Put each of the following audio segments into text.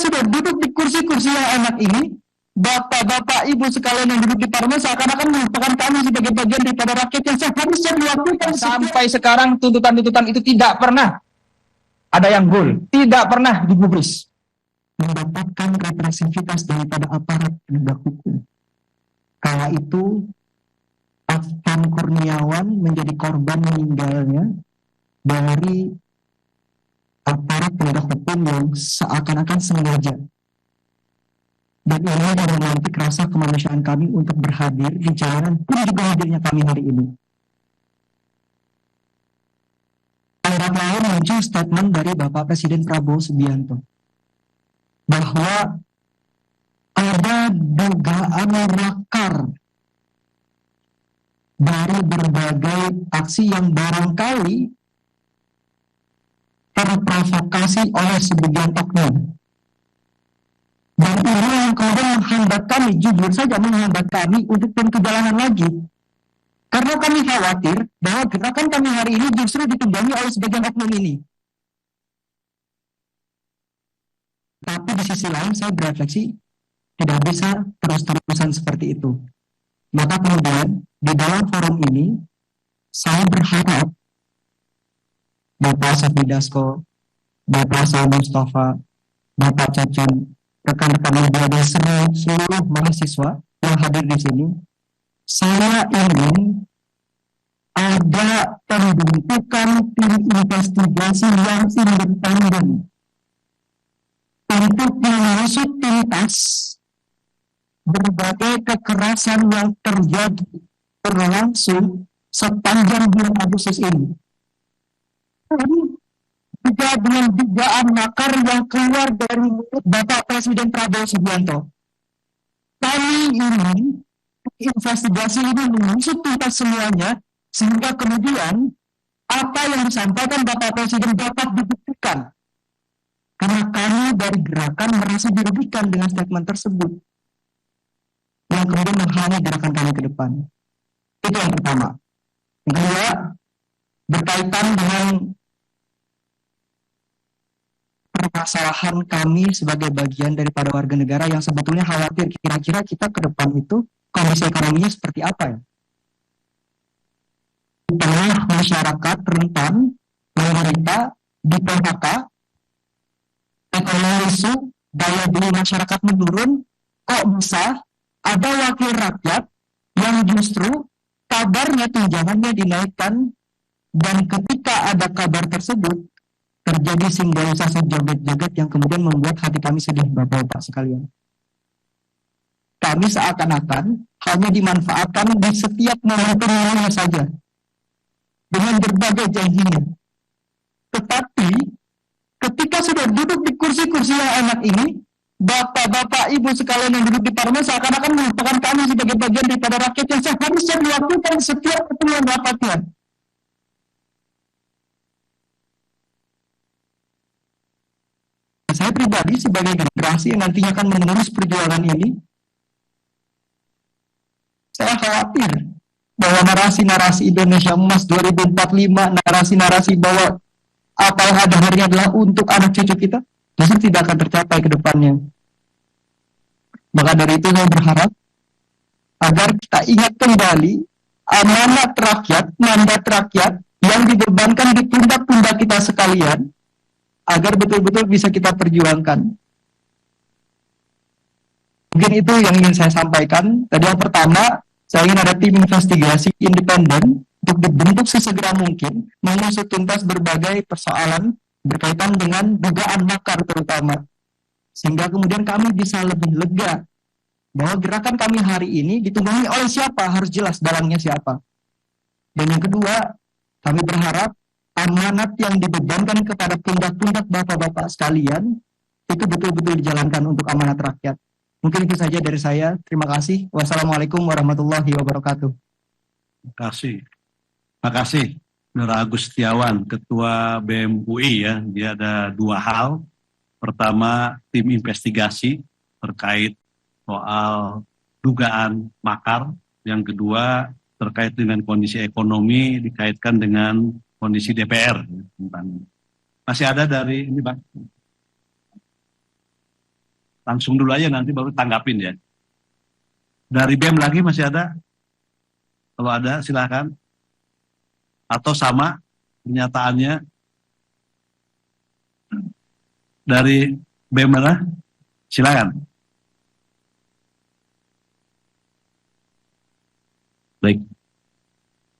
sudah duduk di kursi-kursi yang enak ini, bapak-bapak, ibu sekalian yang duduk di parlemen seakan-akan merupakan kami sebagai bagian daripada rakyat yang seharusnya dilakukan. Sampai sekarang tuntutan-tuntutan itu tidak pernah ada yang goal, tidak pernah digubris. Mendapatkan represivitas daripada aparat penegak hukum. Kala itu, Afan Kurniawan menjadi korban meninggalnya dari aparat penegak hukum yang seakan-akan sengaja. Dan ini yang memantik rasa kemanusiaan kami untuk berhadir di jalanan pun juga hadirnya kami hari ini. Antara lain muncul statement dari Bapak Presiden Prabowo Subianto bahwa ada dugaan makar dari berbagai aksi yang barangkali terprovokasi oleh sebagian oknum. Dan ini yang kemudian menghambat kami, jujur saja menghambat kami untuk turun ke jalanan lagi. Karena kami khawatir bahwa gerakan kami hari ini justru ditunggangi oleh sebagian oknum ini. Tapi di sisi lain saya berefleksi, tidak bisa terus-terusan seperti itu. Maka kemudian di dalam forum ini, saya berharap Bapak Safri Dasko, Bapak Said Mustafa, Bapak Cacan, rekan-rekan media dan seluruh mahasiswa yang hadir di sini, saya ingin ada pembentukan tim investigasi yang independen untuk mengusut tuntas berbagai kekerasan yang terjadi berlangsung sepanjang bulan Agustus ini. Juga dengan dugaan makar yang keluar dari mulut Bapak Presiden Prabowo Subianto. Kami ingin investigasi ini mengusut tuntas semuanya, sehingga kemudian apa yang disampaikan Bapak Presiden dapat dibuktikan. Karena kami dari gerakan merasa dirugikan dengan statement tersebut, yang kemudian menghalangi gerakan kami ke depan. Itu yang pertama. Yang kedua, berkaitan dengan permasalahan kami sebagai bagian daripada warga negara yang sebetulnya khawatir kira-kira kita ke depan itu kondisi ekonominya seperti apa ya? Di tengah masyarakat rentan menderita di PHK, ekonomi lesu, daya beli masyarakat menurun, kok bisa ada wakil rakyat yang justru kabarnya tunjangannya dinaikkan, dan ketika ada kabar tersebut terjadi simbolisasi joget-joget yang kemudian membuat hati kami sedih, Bapak-Bapak sekalian. Kami seakan-akan hanya dimanfaatkan di setiap momentumnya saja dengan berbagai janjinya. Tetapi ketika sudah duduk di kursi-kursi yang enak ini, Bapak-bapak, ibu sekalian yang duduk di parlemen seakan-akan merupakan kami sebagai bagian daripada rakyat yang seharusnya dilakukan setiap pertemuan rapatnya. Saya pribadi sebagai generasi yang nantinya akan menerus perjuangan ini, saya khawatir bahwa narasi-narasi Indonesia Emas 2045, narasi-narasi bahwa apa yang ada hari ini adalah untuk anak cucu kita, justru tidak akan tercapai ke depannya. Maka dari itu saya berharap agar kita ingat kembali amanat rakyat, mandat rakyat yang dibebankan di pundak-pundak kita sekalian, agar betul-betul bisa kita perjuangkan. Mungkin itu yang ingin saya sampaikan. Tadi yang pertama, saya ingin ada tim investigasi independen untuk dibentuk sesegera mungkin, mengusut tuntas berbagai persoalan berkaitan dengan dugaan makar terutama. Sehingga kemudian kami bisa lebih lega bahwa gerakan kami hari ini ditunggangi oleh siapa, harus jelas dalangnya siapa. Dan yang kedua, kami berharap amanat yang dibebankan kepada pundak-pundak bapak-bapak sekalian itu betul-betul dijalankan untuk amanat rakyat. Mungkin itu saja dari saya. Terima kasih. Wassalamualaikum warahmatullahi wabarakatuh. Terima kasih. Terima kasih, Saudara Agus Setiawan, Ketua BEM UI ya. Dia ada dua hal. Pertama, tim investigasi terkait soal dugaan makar. Yang kedua, terkait dengan kondisi ekonomi dikaitkan dengan kondisi DPR. Masih ada dari ini, Bang? Langsung dulu aja, nanti baru tanggapin ya. Dari BEM lagi masih ada? Kalau ada silakan. Atau sama pernyataannya dari BEM mana? Silakan. Baik.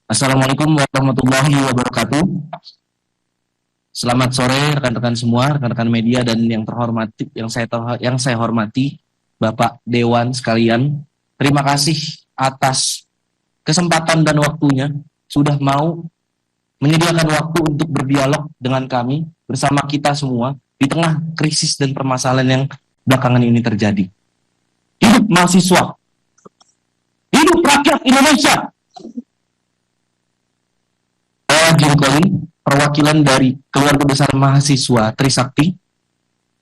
Assalamualaikum warahmatullahi wabarakatuh. Selamat sore rekan-rekan semua, rekan-rekan media dan yang terhormati, yang saya hormati, Bapak Dewan sekalian. Terima kasih atas kesempatan dan waktunya sudah mau menyediakan waktu untuk berdialog dengan kami bersama kita semua di tengah krisis dan permasalahan yang belakangan ini terjadi. Hidup mahasiswa, hidup rakyat Indonesia. Saya Jim Colin, perwakilan dari Keluarga Besar Mahasiswa Trisakti.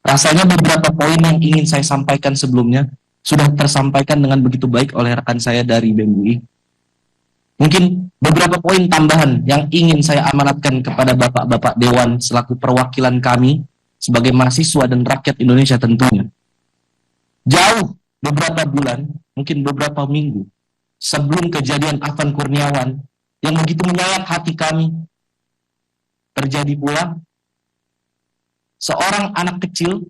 Rasanya beberapa poin yang ingin saya sampaikan sebelumnya sudah tersampaikan dengan begitu baik oleh rekan saya dari BEM UI. Mungkin beberapa poin tambahan yang ingin saya amanatkan kepada Bapak-Bapak Dewan selaku perwakilan kami sebagai mahasiswa dan rakyat Indonesia tentunya. Jauh beberapa bulan, mungkin beberapa minggu, sebelum kejadian Afan Kurniawan yang begitu menyayat hati kami, terjadi pula seorang anak kecil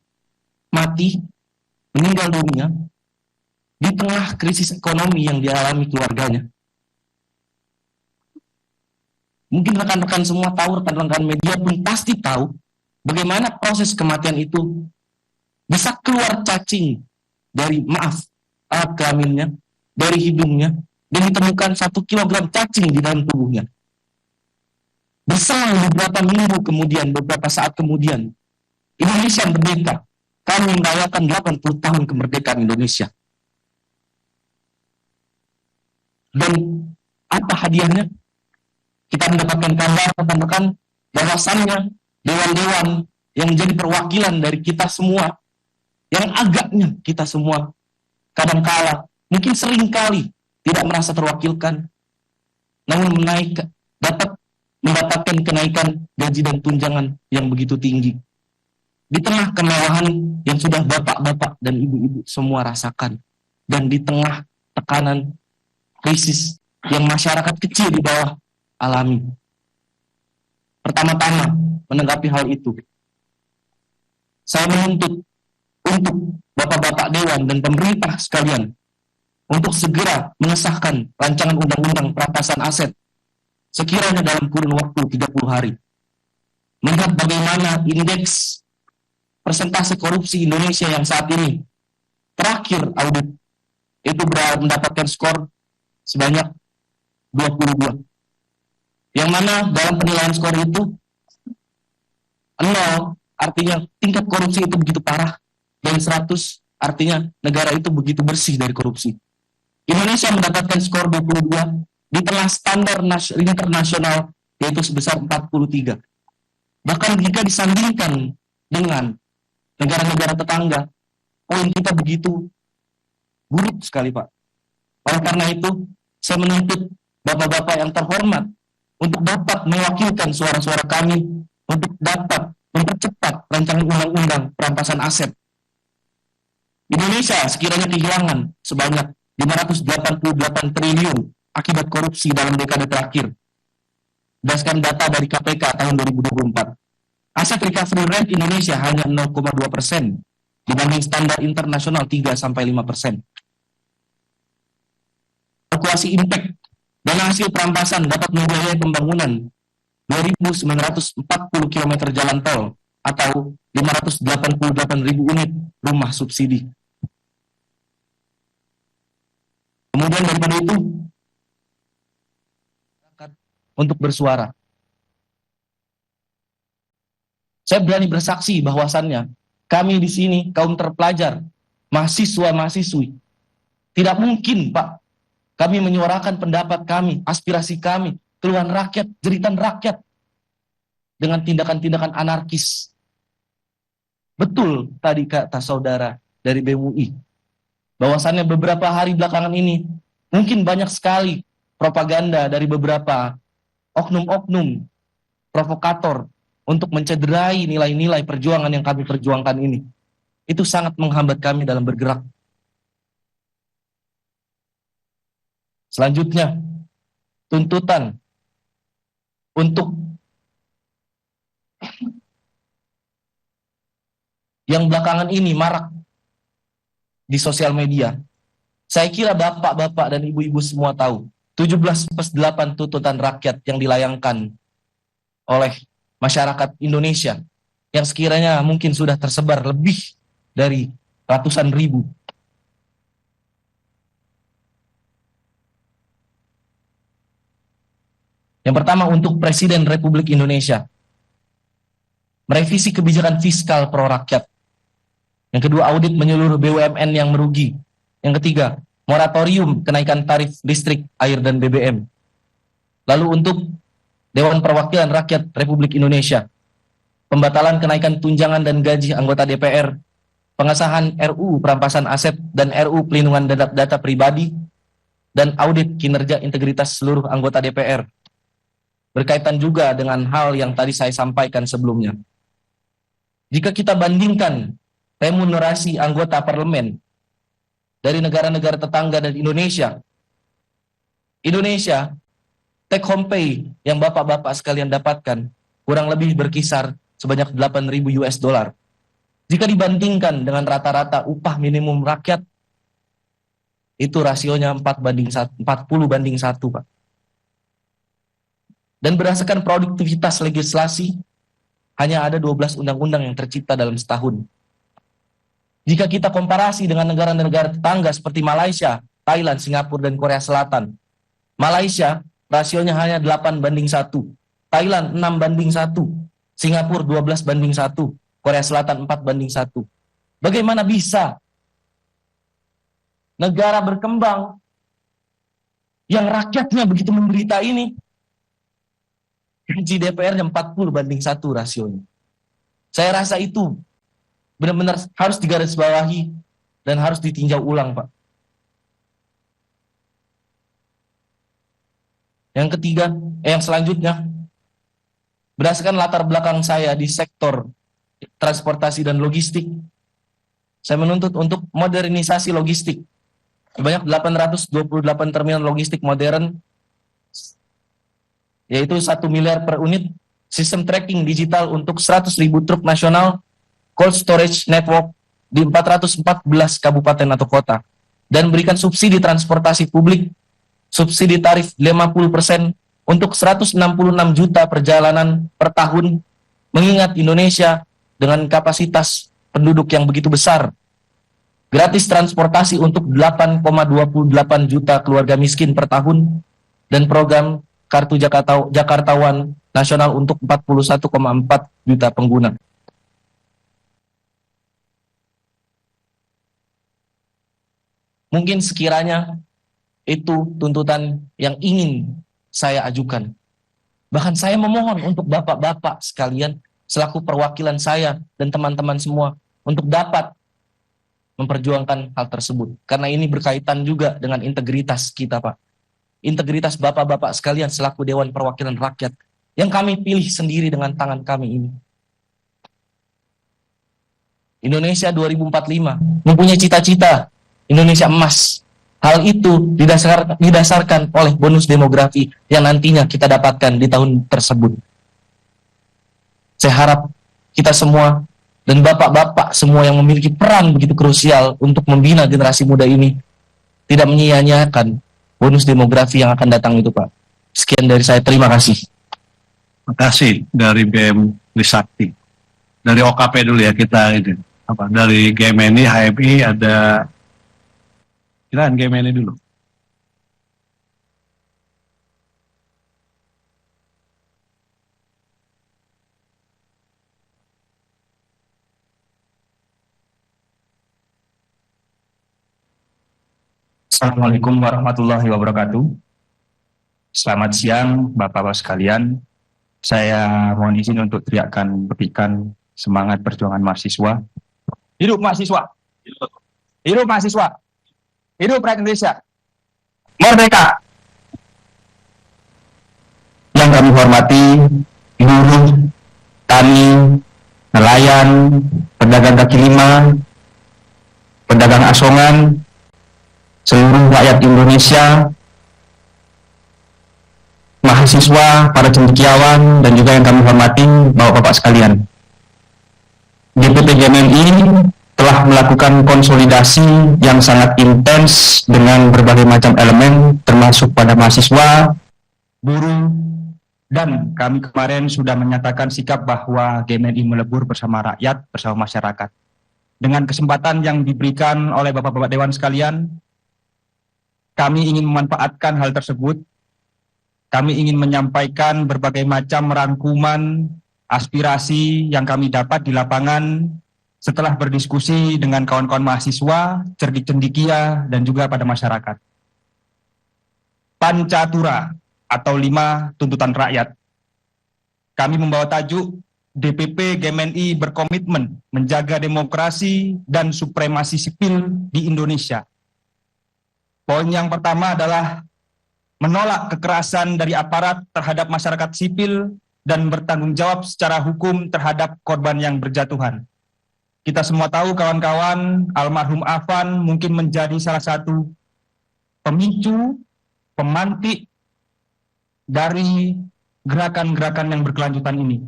mati, meninggal dunia, di tengah krisis ekonomi yang dialami keluarganya. Mungkin rekan-rekan semua tahu, rekan-rekan media pun pasti tahu bagaimana proses kematian itu bisa keluar cacing dari, alat kelaminnya, dari hidungnya, dan ditemukan 1 kilogram cacing di dalam tubuhnya. Berselang beberapa minggu kemudian, beberapa saat kemudian, Indonesia merdeka. Kami merayakan 80 tahun kemerdekaan Indonesia. Dan apa hadiahnya? Kita mendapatkan kabar, rekan-rekan, bahwasannya dewan-dewan yang menjadi perwakilan dari kita semua, yang agaknya kita semua kadangkala, mungkin seringkali tidak merasa terwakilkan, namun dapat mendapatkan kenaikan gaji dan tunjangan yang begitu tinggi. Di tengah kemewahan yang sudah bapak-bapak dan ibu-ibu semua rasakan, dan di tengah tekanan krisis yang masyarakat kecil di bawah alami. Pertama-tama menanggapi hal itu, saya menuntut untuk Bapak-Bapak Dewan dan pemerintah sekalian untuk segera mengesahkan rancangan undang-undang perampasan aset sekiranya dalam kurun waktu 30 hari. Melihat bagaimana indeks persentase korupsi Indonesia yang saat ini terakhir audit itu mendapatkan skor sebanyak 22. Yang mana dalam penilaian skor itu 0 artinya tingkat korupsi itu begitu parah, dan 100 artinya negara itu begitu bersih dari korupsi. Indonesia mendapatkan skor 22 di tengah standar internasional yaitu sebesar 43. Bahkan jika disandingkan dengan negara-negara tetangga, poin kita begitu buruk sekali, Pak. Oleh karena itu, saya menuntut Bapak-Bapak yang terhormat untuk dapat mewakilkan suara-suara kami untuk dapat mempercepat rancangan undang-undang perampasan aset. Indonesia sekiranya kehilangan sebanyak 588 triliun akibat korupsi dalam dekade terakhir. Berdasarkan data dari KPK tahun 2024, aset recovery rate Indonesia hanya 0,2% dibanding standar internasional 3-5%. Kalkulasi impact dana hasil perampasan dapat membiayai pembangunan 2.940 km jalan tol atau 588.000 unit rumah subsidi. Kemudian daripada itu, untuk bersuara. Saya berani bersaksi bahwasannya kami di sini, kaum terpelajar, mahasiswa-mahasiswi, tidak mungkin, Pak, kami menyuarakan pendapat kami, aspirasi kami, keluhan rakyat, jeritan rakyat dengan tindakan-tindakan anarkis. Betul tadi kata saudara dari BEM UI, bahwasannya beberapa hari belakangan ini mungkin banyak sekali propaganda dari beberapa oknum-oknum provokator untuk mencederai nilai-nilai perjuangan yang kami perjuangkan ini. itu sangat menghambat kami dalam bergerak. Selanjutnya, tuntutan untuk yang belakangan ini marak di sosial media. Saya kira bapak-bapak dan ibu-ibu semua tahu, 17+8 tuntutan rakyat yang dilayangkan oleh masyarakat Indonesia, yang sekiranya mungkin sudah tersebar lebih dari ratusan ribu. Yang pertama untuk Presiden Republik Indonesia, merevisi kebijakan fiskal pro rakyat. Yang kedua, audit menyeluruh BUMN yang merugi. Yang ketiga, moratorium kenaikan tarif listrik, air, dan BBM. Lalu untuk Dewan Perwakilan Rakyat Republik Indonesia, pembatalan kenaikan tunjangan dan gaji anggota DPR, pengesahan RUU perampasan aset dan RUU pelindungan data pribadi, dan audit kinerja integritas seluruh anggota DPR. Berkaitan juga dengan hal yang tadi saya sampaikan sebelumnya. Jika kita bandingkan remunerasi anggota parlemen dari negara-negara tetangga dan Indonesia take home pay yang bapak-bapak sekalian dapatkan kurang lebih berkisar sebanyak 8.000 US dollar. Jika dibandingkan dengan rata-rata upah minimum rakyat, itu rasionya 40/1, Pak. Dan berdasarkan produktivitas legislasi, hanya ada 12 undang-undang yang tercipta dalam setahun. Jika kita komparasi dengan negara-negara tetangga seperti Malaysia, Thailand, Singapura, dan Korea Selatan, Malaysia rasionya hanya 8/1, Thailand 6/1, Singapura 12/1, Korea Selatan 4/1. Bagaimana bisa negara berkembang yang rakyatnya begitu menderita ini, gaji DPR-nya 40/1 rasionya? Saya rasa itu benar-benar harus digarisbawahi dan harus ditinjau ulang, Pak. Yang selanjutnya, berdasarkan latar belakang saya di sektor transportasi dan logistik, saya menuntut untuk modernisasi logistik. Sebanyak 828 terminal logistik modern, yaitu 1 miliar per unit, sistem tracking digital untuk 100.000 truk nasional, cold storage network di 414 kabupaten atau kota, dan berikan subsidi transportasi publik, subsidi tarif 50% untuk 166 juta perjalanan per tahun, mengingat Indonesia dengan kapasitas penduduk yang begitu besar. Gratis transportasi untuk 8,28 juta keluarga miskin per tahun, dan program Kartu Jakartawan Nasional untuk 41,4 juta pengguna. Mungkin sekiranya itu tuntutan yang ingin saya ajukan. Bahkan saya memohon untuk bapak-bapak sekalian selaku perwakilan saya dan teman-teman semua untuk dapat memperjuangkan hal tersebut. Karena ini berkaitan juga dengan integritas kita, Pak. Integritas bapak-bapak sekalian selaku Dewan Perwakilan Rakyat yang kami pilih sendiri dengan tangan kami ini. Indonesia 2045 mempunyai cita-cita Indonesia emas. Hal itu didasarkan oleh bonus demografi yang nantinya kita dapatkan di tahun tersebut. Saya harap kita semua dan bapak-bapak semua yang memiliki peran begitu krusial untuk membina generasi muda ini tidak menyia-nyiakan bonus demografi yang akan datang itu, Pak. Sekian dari saya, terima kasih. Terima kasih dari BM Trisakti. Dari OKP dulu ya kita ini. Dari GMNI, HMI ada kirain GMNI dulu. Assalamualaikum warahmatullahi wabarakatuh. Selamat siang Bapak-Bapak sekalian. Saya mohon izin untuk teriakkan petikan semangat perjuangan mahasiswa. Hidup mahasiswa. Hidup mahasiswa. Hidup rakyat Indonesia. Merdeka. Yang kami hormati buruh, tani, nelayan, pedagang kaki lima, pedagang asongan, seluruh rakyat Indonesia, mahasiswa, para cendekiawan, dan juga yang kami hormati Bapak-Bapak sekalian. DPP GMNI telah melakukan konsolidasi yang sangat intens dengan berbagai macam elemen, termasuk pada mahasiswa, buruh, dan kami kemarin sudah menyatakan sikap bahwa GMNI melebur bersama rakyat, bersama masyarakat. Dengan kesempatan yang diberikan oleh Bapak-Bapak Dewan sekalian, kami ingin memanfaatkan hal tersebut. Kami ingin menyampaikan berbagai macam rangkuman, aspirasi yang kami dapat di lapangan setelah berdiskusi dengan kawan-kawan mahasiswa, cendekia, dan juga pada masyarakat. Pancatura atau 5 tuntutan rakyat. Kami membawa tajuk DPP GMNI berkomitmen menjaga demokrasi dan supremasi sipil di Indonesia. Poin yang pertama adalah menolak kekerasan dari aparat terhadap masyarakat sipil dan bertanggung jawab secara hukum terhadap korban yang berjatuhan. Kita semua tahu kawan-kawan, almarhum Afan mungkin menjadi salah satu pemicu, pemantik dari gerakan-gerakan yang berkelanjutan ini.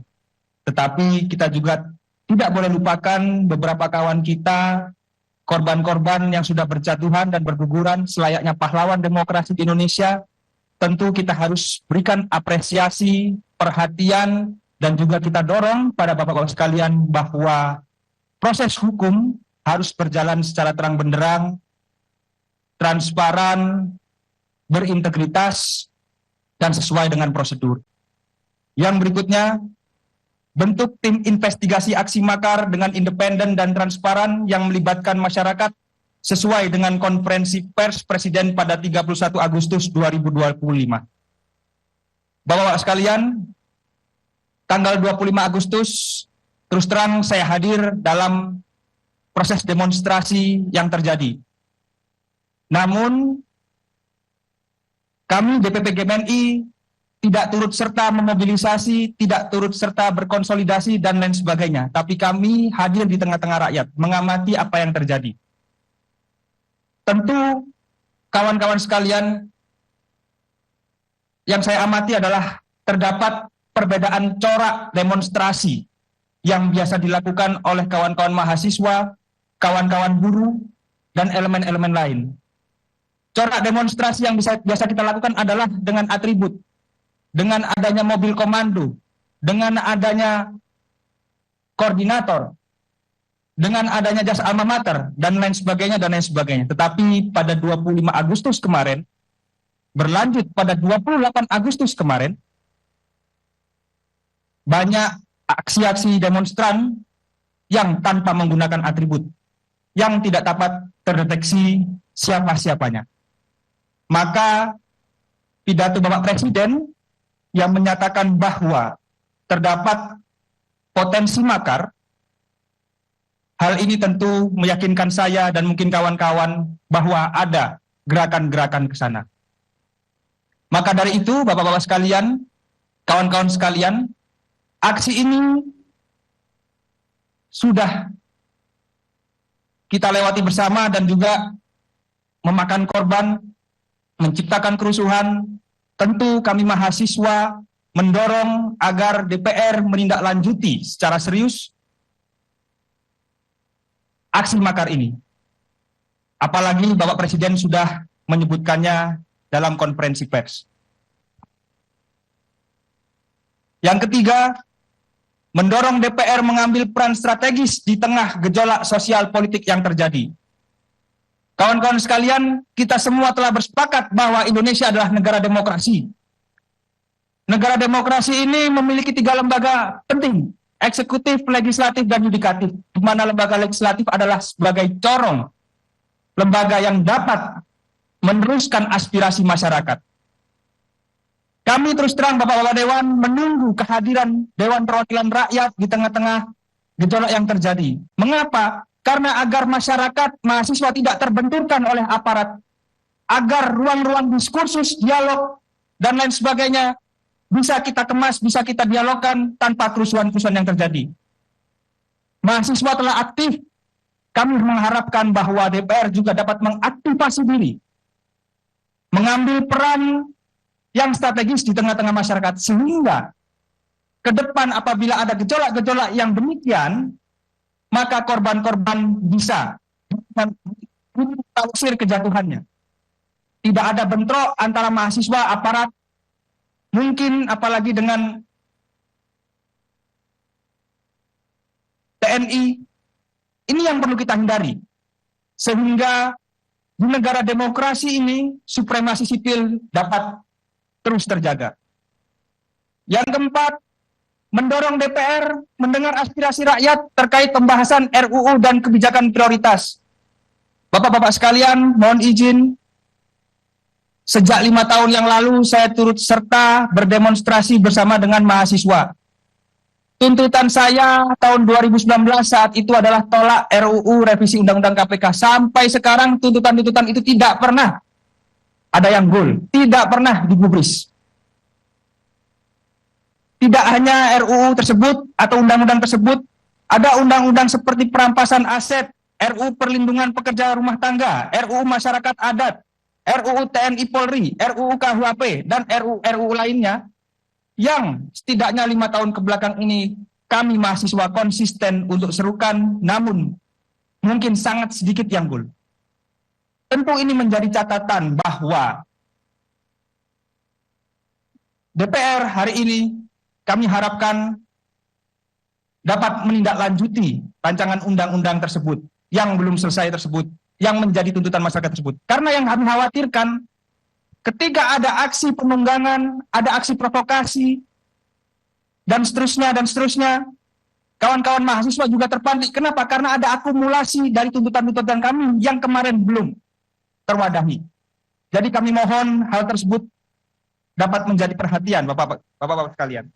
Tetapi kita juga tidak boleh lupakan beberapa kawan kita, korban-korban yang sudah berjatuhan dan berguguran selayaknya pahlawan demokrasi di Indonesia. Tentu kita harus berikan apresiasi, perhatian, dan juga kita dorong pada Bapak-Bapak sekalian bahwa proses hukum harus berjalan secara terang benderang, transparan, berintegritas, dan sesuai dengan prosedur. Yang berikutnya, bentuk tim investigasi aksi makar dengan independen dan transparan yang melibatkan masyarakat sesuai dengan konferensi pers Presiden pada 31 Agustus 2025. Bapak-Bapak sekalian, tanggal 25 Agustus, terus terang saya hadir dalam proses demonstrasi yang terjadi. Namun, kami DPP GMNI tidak turut serta memobilisasi, tidak turut serta berkonsolidasi, dan lain sebagainya. Tapi kami hadir di tengah-tengah rakyat, mengamati apa yang terjadi. Tentu, kawan-kawan sekalian, yang saya amati adalah terdapat perbedaan corak demonstrasi yang biasa dilakukan oleh kawan-kawan mahasiswa, kawan-kawan buruh, dan elemen-elemen lain. Corak demonstrasi yang biasa kita lakukan adalah dengan atribut, dengan adanya mobil komando, dengan adanya koordinator, dengan adanya jas alma mater, dan lain sebagainya, dan lain sebagainya. Tetapi pada 25 Agustus kemarin, berlanjut pada 28 Agustus kemarin, banyak aksi-aksi demonstran yang tanpa menggunakan atribut, yang tidak dapat terdeteksi siapa-siapanya. Maka pidato Bapak Presiden yang menyatakan bahwa terdapat potensi makar, hal ini tentu meyakinkan saya dan mungkin kawan-kawan bahwa ada gerakan-gerakan ke sana. Maka dari itu, Bapak-Bapak sekalian, kawan-kawan sekalian, aksi ini sudah kita lewati bersama dan juga memakan korban, menciptakan kerusuhan. Tentu kami mahasiswa mendorong agar DPR menindaklanjuti secara serius aksi makar ini. Apalagi Bapak Presiden sudah menyebutkannya dalam konferensi pers. Yang ketiga, mendorong DPR mengambil peran strategis di tengah gejolak sosial politik yang terjadi. Kawan-kawan sekalian, kita semua telah bersepakat bahwa Indonesia adalah negara demokrasi. Negara demokrasi ini memiliki 3 lembaga penting, eksekutif, legislatif, dan yudikatif, di mana lembaga legislatif adalah sebagai corong lembaga yang dapat meneruskan aspirasi masyarakat. Kami terus terang Bapak-Bapak Dewan menunggu kehadiran Dewan Perwakilan Rakyat di tengah-tengah gejolak yang terjadi. Mengapa? Karena agar masyarakat, mahasiswa tidak terbenturkan oleh aparat, agar ruang-ruang diskursus, dialog, dan lain sebagainya bisa kita kemas, bisa kita dialogkan tanpa kerusuhan-kerusuhan yang terjadi. Mahasiswa telah aktif kami mengharapkan bahwa DPR juga dapat mengaktifasi diri, mengambil peran yang strategis di tengah-tengah masyarakat, sehingga ke depan apabila ada gejolak-gejolak yang demikian, maka korban-korban bisa usir kejatuhannya. Tidak ada bentrok antara mahasiswa, aparat, mungkin apalagi dengan TNI. Ini yang perlu kita hindari. Sehingga di negara demokrasi ini, supremasi sipil dapat terus terjaga. Yang keempat, mendorong DPR mendengar aspirasi rakyat terkait pembahasan RUU dan kebijakan prioritas. Bapak-bapak sekalian, mohon izin, sejak 5 tahun yang lalu saya turut serta berdemonstrasi bersama dengan mahasiswa. Tuntutan saya tahun 2019 saat itu adalah tolak RUU revisi Undang-Undang KPK. Sampai sekarang tuntutan-tuntutan itu tidak pernah ada yang goal, tidak pernah digubris. Tidak hanya RUU tersebut atau undang-undang tersebut, ada undang-undang seperti perampasan aset, RUU perlindungan pekerja rumah tangga, RUU masyarakat adat, RUU TNI Polri, RUU KUHP, dan RUU lainnya yang setidaknya 5 tahun kebelakang ini kami mahasiswa konsisten untuk serukan, namun mungkin sangat sedikit yang goal. Tentu ini menjadi catatan bahwa DPR hari ini kami harapkan dapat menindaklanjuti rancangan undang-undang tersebut yang belum selesai tersebut, yang menjadi tuntutan masyarakat tersebut. Karena yang kami khawatirkan, ketika ada aksi penunggangan, ada aksi provokasi, dan seterusnya, kawan-kawan mahasiswa juga terpantik. Kenapa? Karena ada akumulasi dari tuntutan-tuntutan kami yang kemarin belum terwadahi. Jadi kami mohon hal tersebut dapat menjadi perhatian Bapak-bapak sekalian.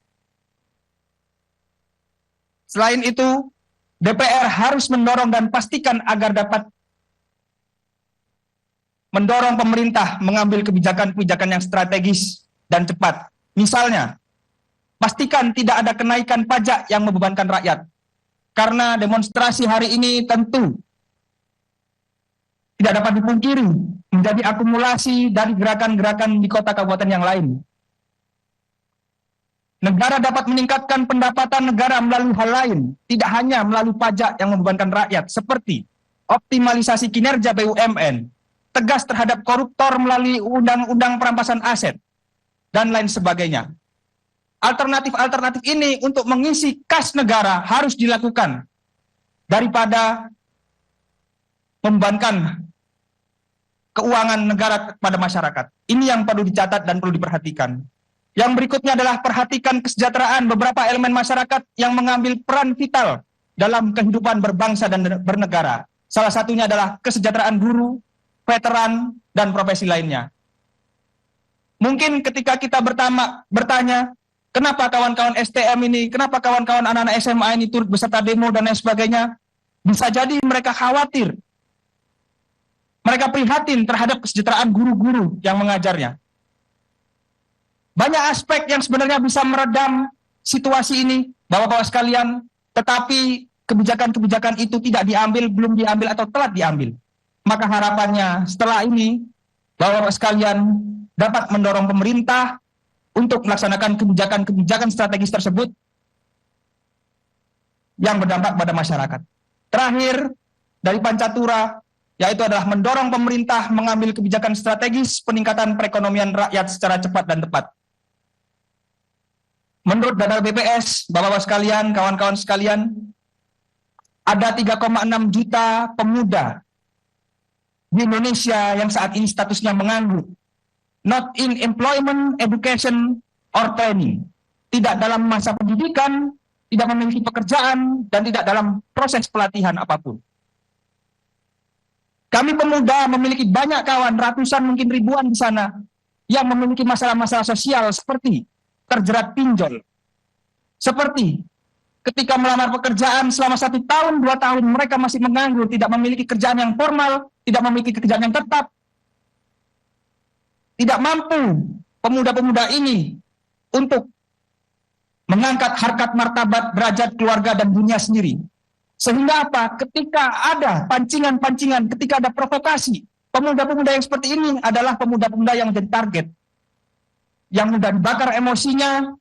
Selain itu, DPR harus mendorong dan pastikan agar dapat mendorong pemerintah mengambil kebijakan-kebijakan yang strategis dan cepat. Misalnya, pastikan tidak ada kenaikan pajak yang membebankan rakyat. Karena demonstrasi hari ini tentu tidak dapat dipungkiri menjadi akumulasi dari gerakan-gerakan di kota kabupaten yang lain. Negara dapat meningkatkan pendapatan negara melalui hal lain, tidak hanya melalui pajak yang membebankan rakyat, seperti optimalisasi kinerja BUMN, tegas terhadap koruptor melalui undang-undang perampasan aset, dan lain sebagainya. Alternatif-alternatif ini untuk mengisi kas negara harus dilakukan daripada membebankan keuangan negara kepada masyarakat. Ini yang perlu dicatat dan perlu diperhatikan. Yang berikutnya adalah perhatikan kesejahteraan beberapa elemen masyarakat yang mengambil peran vital dalam kehidupan berbangsa dan bernegara. Salah satunya adalah kesejahteraan guru, veteran, dan profesi lainnya. Mungkin ketika kita bertanya, kenapa kawan-kawan STM ini, kenapa kawan-kawan anak-anak SMA ini turut beserta demo dan lain sebagainya, bisa jadi mereka khawatir. Mereka prihatin terhadap kesejahteraan guru-guru yang mengajarnya. Banyak aspek yang sebenarnya bisa meredam situasi ini, Bapak-bapak sekalian, tetapi kebijakan-kebijakan itu tidak diambil, belum diambil, atau telat diambil. Maka harapannya setelah ini, Bapak-bapak sekalian dapat mendorong pemerintah untuk melaksanakan kebijakan-kebijakan strategis tersebut yang berdampak pada masyarakat. Terakhir, dari Pancatura, yaitu adalah mendorong pemerintah mengambil kebijakan strategis peningkatan perekonomian rakyat secara cepat dan tepat. Menurut data BPS, Bapak-bapak sekalian, kawan-kawan sekalian, ada 3,6 juta pemuda di Indonesia yang saat ini statusnya menganggur. Not in employment, education, or training. Tidak dalam masa pendidikan, tidak memiliki pekerjaan, dan tidak dalam proses pelatihan apapun. Kami pemuda memiliki banyak kawan, ratusan mungkin ribuan di sana, yang memiliki masalah-masalah sosial seperti terjerat pinjol. Seperti ketika melamar pekerjaan selama 1 tahun, 2 tahun, mereka masih menganggur, tidak memiliki kerjaan yang formal, tidak memiliki kerjaan yang tetap. Tidak mampu pemuda-pemuda ini untuk mengangkat harkat martabat derajat keluarga dan dunia sendiri. Sehingga apa? Ketika ada pancingan-pancingan, ketika ada provokasi, pemuda-pemuda yang seperti ini adalah pemuda-pemuda yang menjadi target, yang mudah dibakar emosinya,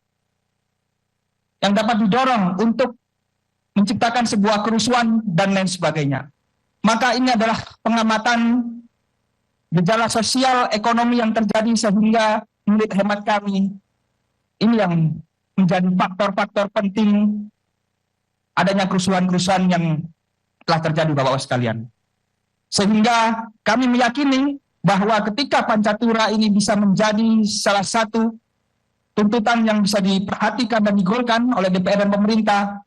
yang dapat didorong untuk menciptakan sebuah kerusuhan dan lain sebagainya. Maka ini adalah pengamatan gejala sosial ekonomi yang terjadi, sehingga menurut hemat kami ini yang menjadi faktor-faktor penting adanya kerusuhan-kerusuhan yang telah terjadi, Bapak-Bapak sekalian. Sehingga kami meyakini bahwa ketika Pancatura ini bisa menjadi salah satu tuntutan yang bisa diperhatikan dan digolkan oleh DPR dan pemerintah,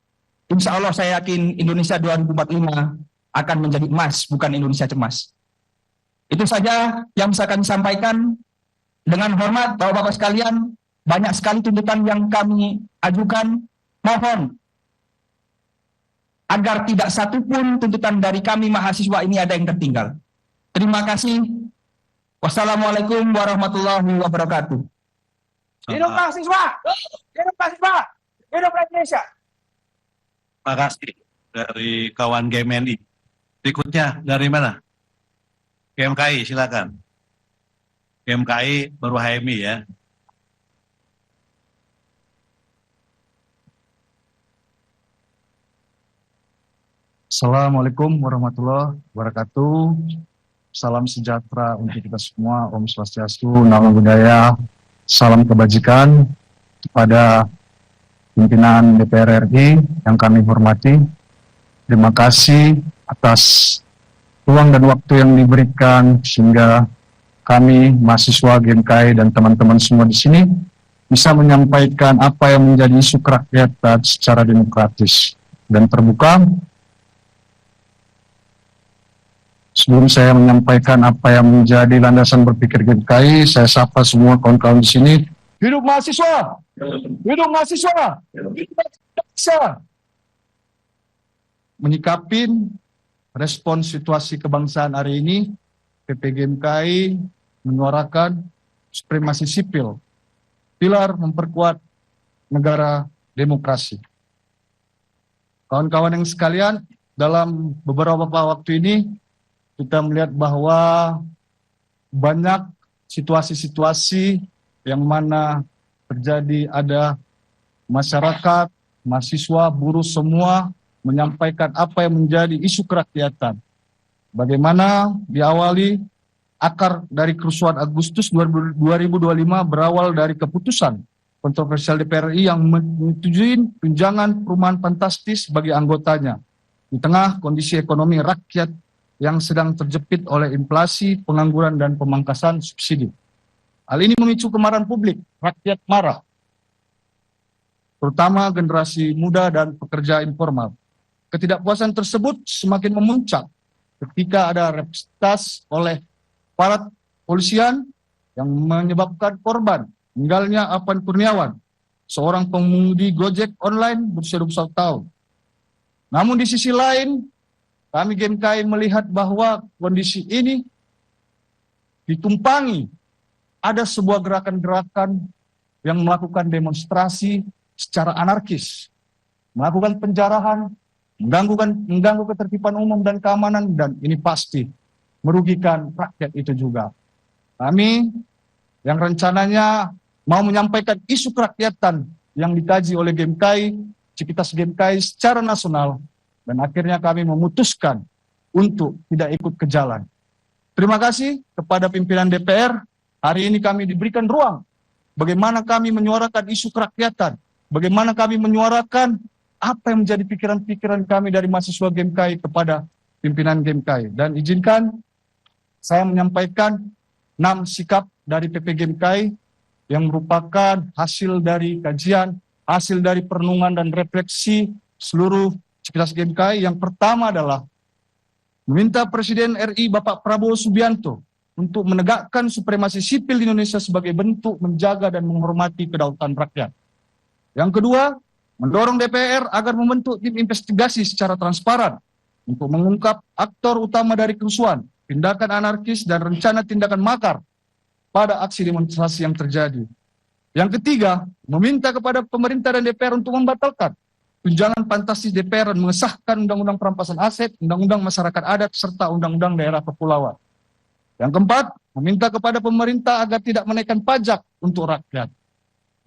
insya Allah saya yakin Indonesia 2045 akan menjadi emas, bukan Indonesia cemas. Itu saja yang bisa kami sampaikan. Dengan hormat, Bapak-Bapak sekalian, banyak sekali tuntutan yang kami ajukan. Mohon agar tidak satupun tuntutan dari kami mahasiswa ini ada yang tertinggal. Terima kasih. Wassalamualaikum warahmatullahi wabarakatuh. Hidup mahasiswa! Hidup mahasiswa! Hidup Indonesia! Terima kasih dari kawan GMNI. Berikutnya dari mana? GMKI, silakan. GMKI baru HMI ya. Assalamualaikum warahmatullahi wabarakatuh. Salam sejahtera untuk kita semua. Om Swastiastu, Namo Buddhaya. Salam kebajikan kepada pimpinan DPR RI yang kami hormati. Terima kasih atas ruang dan waktu yang diberikan sehingga kami mahasiswa GMKI dan teman-teman semua di sini bisa menyampaikan apa yang menjadi isu kerakyatan secara demokratis dan terbuka. Sebelum saya menyampaikan apa yang menjadi landasan berpikir GMKI, saya sapa semua kawan-kawan di sini. Hidup mahasiswa! Hidup mahasiswa! Bisa menyikapi respon situasi kebangsaan hari ini, PP GMKI menyuarakan supremasi sipil, pilar memperkuat negara demokrasi. Kawan-kawan yang sekalian, dalam beberapa waktu ini, kita melihat bahwa banyak situasi-situasi yang mana terjadi, ada masyarakat, mahasiswa, buruh semua menyampaikan apa yang menjadi isu kerakyatan. Bagaimana diawali akar dari kerusuhan Agustus 2025 berawal dari keputusan kontroversial DPR RI yang menyetujui tunjangan perumahan fantastis bagi anggotanya di tengah kondisi ekonomi rakyat yang sedang terjepit oleh inflasi, pengangguran, dan pemangkasan subsidi. Hal ini memicu kemarahan publik, rakyat marah, terutama generasi muda dan pekerja informal. Ketidakpuasan tersebut semakin memuncak ketika ada representasi oleh aparat polisian yang menyebabkan korban meninggalnya Apan Kurniawan, seorang pengemudi Gojek online berusia 21 tahun. Namun di sisi lain, kami GMKI melihat bahwa kondisi ini ditumpangi ada sebuah gerakan-gerakan yang melakukan demonstrasi secara anarkis, melakukan penjarahan, mengganggu ketertiban umum dan keamanan, dan ini pasti merugikan rakyat itu juga. Kami yang rencananya mau menyampaikan isu kerakyatan yang dikaji oleh GMKI, Civitas GMKI secara nasional, dan akhirnya kami memutuskan untuk tidak ikut ke jalan. Terima kasih kepada pimpinan DPR. Hari ini kami diberikan ruang bagaimana kami menyuarakan isu kerakyatan, bagaimana kami menyuarakan apa yang menjadi pikiran-pikiran kami dari mahasiswa GMKI kepada pimpinan GMKI. Dan izinkan saya menyampaikan 6 sikap dari PP GMKI yang merupakan hasil dari kajian, hasil dari perenungan dan refleksi seluruh Civitas GMKI. Yang pertama adalah meminta Presiden RI Bapak Prabowo Subianto untuk menegakkan supremasi sipil di Indonesia sebagai bentuk menjaga dan menghormati kedaulatan rakyat. Yang kedua, mendorong DPR agar membentuk tim investigasi secara transparan untuk mengungkap aktor utama dari kerusuhan, tindakan anarkis, dan rencana tindakan makar pada aksi demonstrasi yang terjadi. Yang ketiga, meminta kepada pemerintah dan DPR untuk membatalkan tunjangan fantastis DPR dan mengesahkan Undang-Undang Perampasan Aset, Undang-Undang Masyarakat Adat, serta Undang-Undang Daerah Kepulauan. Yang keempat, meminta kepada pemerintah agar tidak menaikkan pajak untuk rakyat.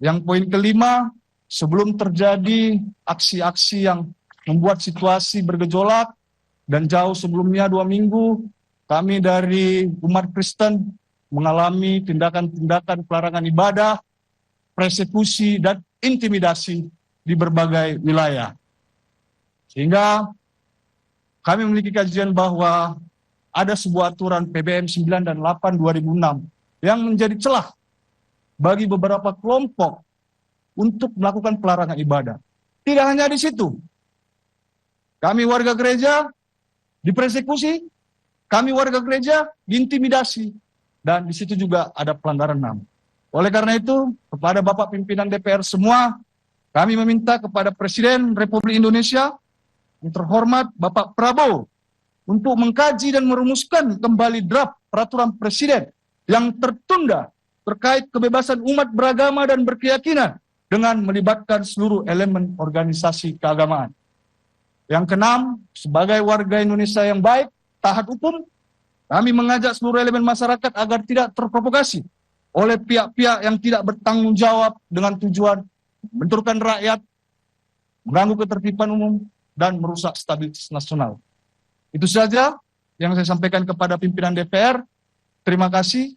Yang poin kelima, sebelum terjadi aksi-aksi yang membuat situasi bergejolak, dan jauh sebelumnya 2 minggu, kami dari umat Kristen mengalami tindakan-tindakan pelarangan ibadah, persekusi, dan intimidasi di berbagai wilayah. Sehingga kami memiliki kajian bahwa ada sebuah aturan PBM 9 dan 8 2006 yang menjadi celah bagi beberapa kelompok untuk melakukan pelarangan ibadah. Tidak hanya di situ. Kami warga gereja dipersekusi, kami warga gereja diintimidasi, dan di situ juga ada pelanggaran HAM. Oleh karena itu, kepada Bapak pimpinan DPR semua, kami meminta kepada Presiden Republik Indonesia yang terhormat Bapak Prabowo untuk mengkaji dan merumuskan kembali draft peraturan Presiden yang tertunda terkait kebebasan umat beragama dan berkeyakinan dengan melibatkan seluruh elemen organisasi keagamaan. Yang keenam, sebagai warga Indonesia yang baik, taat hukum, kami mengajak seluruh elemen masyarakat agar tidak terprovokasi oleh pihak-pihak yang tidak bertanggung jawab dengan tujuan membenturkan rakyat, mengganggu ketertiban umum, dan merusak stabilitas nasional. Itu saja yang saya sampaikan kepada pimpinan DPR. Terima kasih.